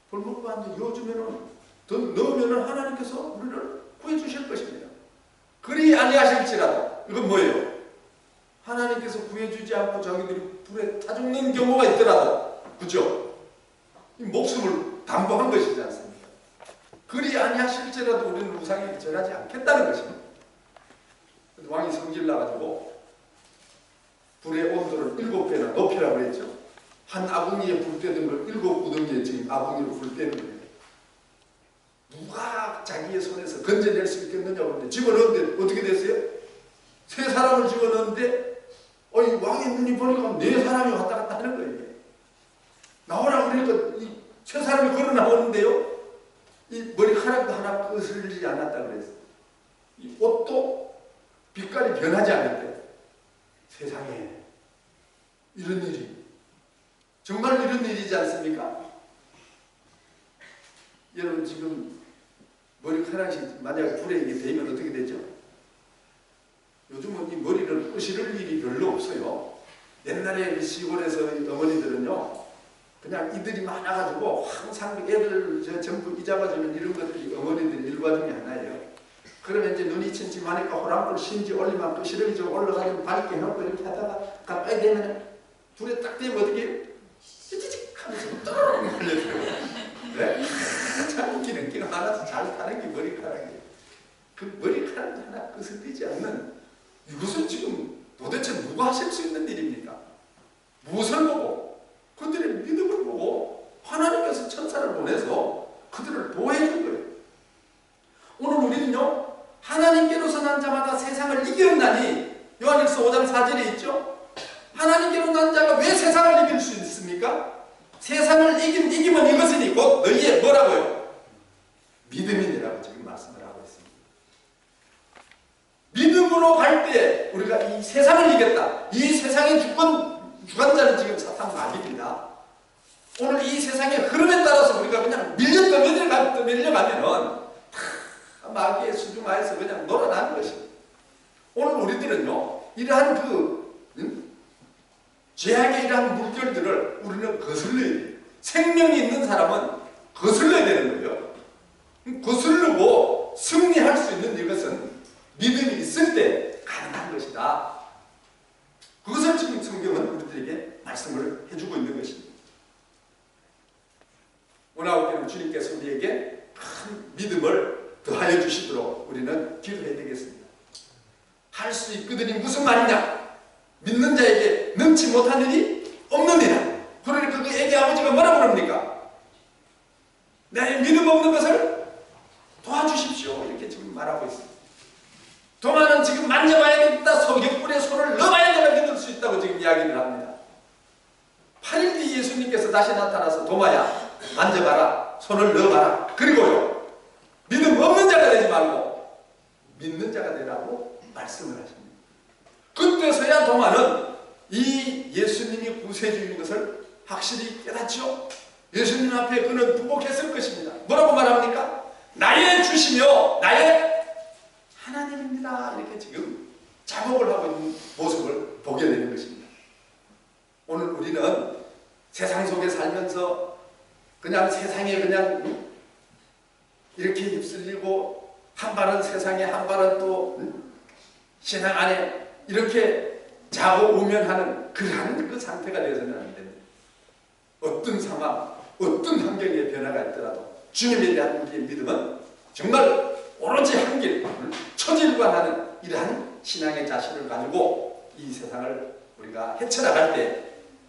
불목반도 이어주면은 더 넣으면은 하나님께서 우리를 구해주실 것입니다. 그리 아니하실지라도 이건 뭐예요? 하나님께서 구해주지 않고 자기들이 불에 타 죽는 경우가 있더라도 그죠? 이 목숨을 담보한 것이지 않습니까? 그리 아니하실지라도 우리는 우상에게 절하지 않겠다는 것입니다. 왕이 성질 나가지고 불의 온도를 7배나 높이라고 했죠. 한 아궁이에 불 떼는 걸 7구덩이에 지금 아궁이로 불 떼는 거예요. 누가 자기의 손에서 건져낼 수 있겠느냐고 하는데 집어넣었는데 어떻게 됐어요? 3사람을 집어넣었는데 왕의 눈이 보니까 4사람이 왔다 갔다 하는 거예요. 나오라고 그러니까 이 3사람이 걸어 나오는데요. 이 머리카락도 하나 거슬리지 않았다 그랬어요. 이 옷도 빛깔이 변하지 않았대. 세상에 이런 일이 정말 이런 일이지 되지 않습니까? 여러분 지금 머리카락이 만약 불에 이게 대면 어떻게 되죠? 요즘은 이 머리를 끄시를 일이 별로 없어요. 옛날에 시골에서 어머니들은요, 그냥 이들이 많아가지고 항상 애들 전부 이 잡아주는 이런 것들이 어머니들 일과 중에 하나예요. 그러면 이제 눈이 침침하니까 호랑불 심지 올리면 끄시를 좀 올라가지고 밝게 해놓고 이렇게 하다가 가까이 되면 불에 딱 되면 어떻게 찌찌직 하면서 떠르륵 걸려들어요. 네? 참 기름기가 많아서 잘 타는 게 머리카락이에요. 그 머리카락 하나 끄슬리지 않는 이것은 지금 도대체 누가 하실 수 있는 일입니까? 무엇을 보고 그들의 믿음을 보고 하나님께서 천사를 보내서 그들을 보호해 준 거예요. 오늘 우리는요, 하나님께로서 난 자마다 세상을 이겼나니 요한일서 5장 4절에 있죠. 하나님께로 난 자가 왜 세상을 이길 수 있습니까? 세상을 이기면 이것이니 곧 너희의 뭐라고요? 믿음이니라고 지금 말씀을 하고 있습니다. 믿음으로 갈 때 우리가 이 세상을 이겼다. 이 세상의 주관자는 지금 사탄 마귀입니다. 오늘 이 세상의 흐름에 따라서 우리가 그냥 밀려가면은 마귀의 수중하에서 그냥 놀아나는 것입니다. 오늘 우리들은요, 이러한 죄악의 이러한 물결들을 우리는 거슬러야 돼요. 생명이 있는 사람은 거슬러야 되는 거예요. 거슬르고 승리할 수 있는 이것은 믿음이 있을 때 가능한 것이다. 그것을 지금 성경은 우리들에게 말씀을 해주고 있는 것입니다. 오늘 주님께서 우리에게 큰 믿음을 더하여 주시도록 우리는 기도해야 되겠습니다. 할 수 있거든이 무슨 말이냐? 믿는 자에게 능치 못한 일이 없느니라. 그러니까 그 애기 아버지가 뭐라고 그럽니까? 내 믿음 없는 것을 도와주십시오. 이렇게 지금 말하고 있습니다. 도마는 지금 만져봐야겠다. 소격불에 손을 넣어봐야 내가 믿을 수 있다고 지금 이야기를 합니다. 8일 뒤 예수님께서 다시 나타나서 도마야 만져봐라. 손을 넣어봐라. 그리고요, 믿음 없는 자가 되지 말고 믿는 자가 되라고 말씀을 하십니다. 그때서야 도마는 이 예수님이 구세주인 것을 확실히 깨닫죠. 예수님 앞에 그는 부복했을 것입니다. 뭐라고 말합니까? 나의 주시며 나의 하나님입니다. 이렇게 지금 자복을 하고 있는 모습을 보게 되는 것입니다. 오늘 우리는 세상 속에 살면서 그냥 세상에 그냥 이렇게 휩쓸리고 한 발은 세상에 한 발은 또 신앙 안에 이렇게 자고 우면하는 그러한 그 상태가 되어서는 안 됩니다. 어떤 상황, 어떤 환경의 변화가 있더라도 주님에 대한 우리의 믿음은 정말 오로지 한 길, 초질관하는 이러한 신앙의 자신을 가지고 이 세상을 우리가 헤쳐나갈 때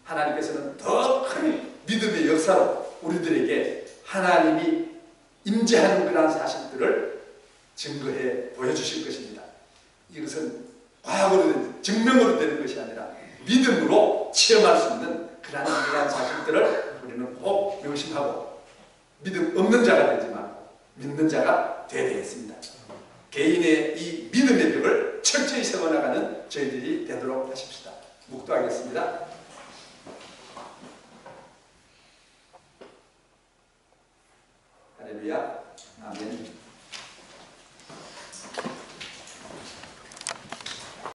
하나님께서는 더 큰 믿음의 역사로 우리들에게 하나님이 임재하는 그러한 사실들을 증거해 보여주실 것입니다. 이것은 과학으로 된, 증명으로 되는 것이 아니라 믿음으로 체험할 수 있는 그러한 사실들을 우리는 꼭 명심하고 믿음 없는 자가 되지 말고 믿는 자가 되어야 되겠습니다. 개인의 이 믿음의 벽을 철저히 세워나가는 저희들이 되도록 하십시다. 묵도하겠습니다. 할렐루야.